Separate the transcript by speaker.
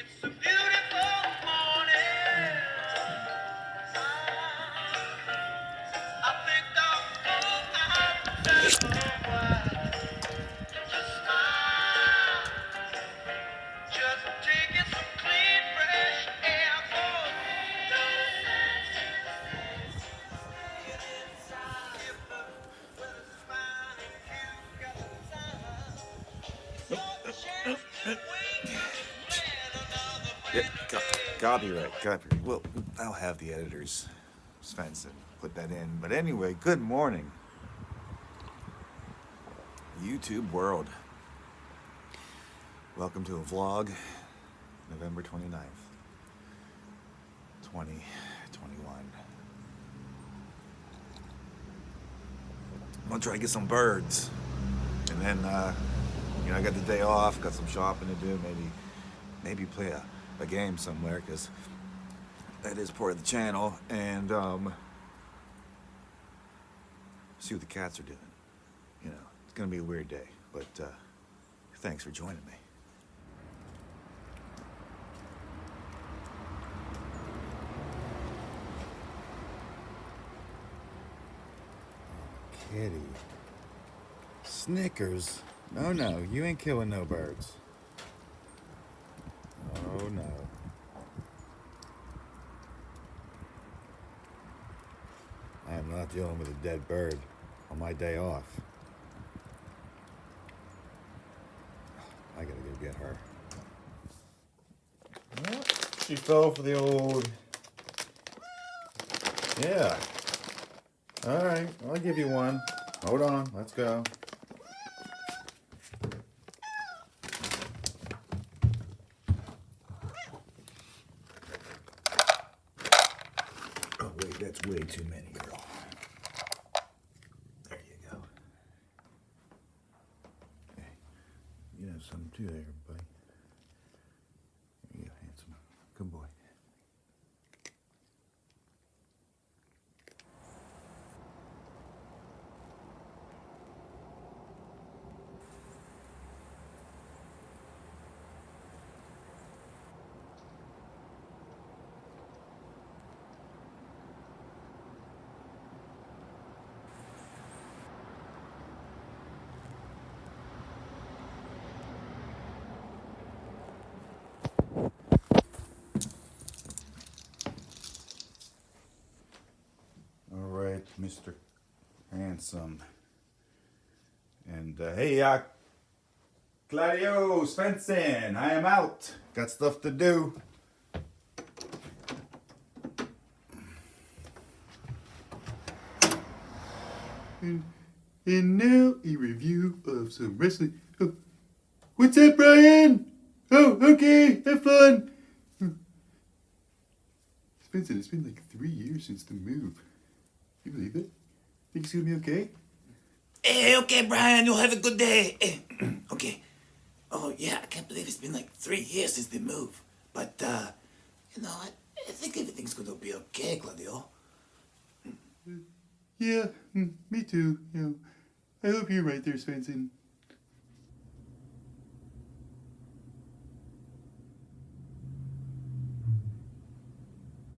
Speaker 1: It's a beautiful morning. I think I'll go outside for a while. Just smile, just taking some clean, fresh air. For no sense if the weather's fine and you've got the time. It's your chance to wake up and plan another
Speaker 2: Yeah,
Speaker 1: brand new day.
Speaker 2: copyright. Well, I'll have the editors, Svensson, put that in. But anyway, good morning, YouTube world. Welcome to a vlog, November 29th, 2021. I'm gonna try to get some birds. And then, I got the day off, got some shopping to do, maybe play a game somewhere, because that is part of the channel, and see what the cats are doing. It's gonna be a weird day, but thanks for joining me. Kitty. Snickers? No, you ain't killing no birds. Oh no. I am not dealing with a dead bird on my day off. I gotta go get her. Well, she fell for the old... Yeah. Alright, I'll give you one. Hold on, let's go. Oh wait, that's way too many, girl. There you go. Hey, you have some too there, buddy. There you go, handsome. Good boy. All right, Mr. Handsome. And hey, Claudio Svensson, I am out. Got stuff to do. And now a review of some wrestling. Oh, what's up, Brian? Oh, okay, have fun. Svensson, it's been like 3 years since the move. You believe it? Think it's gonna be okay?
Speaker 3: Hey, okay, Brian, you'll have a good day. Hey, okay. Oh, yeah, I can't believe it's been like 3 years since the move. But, I think everything's gonna be okay, Claudio.
Speaker 2: Yeah, me too. I hope you're right there, Svensson.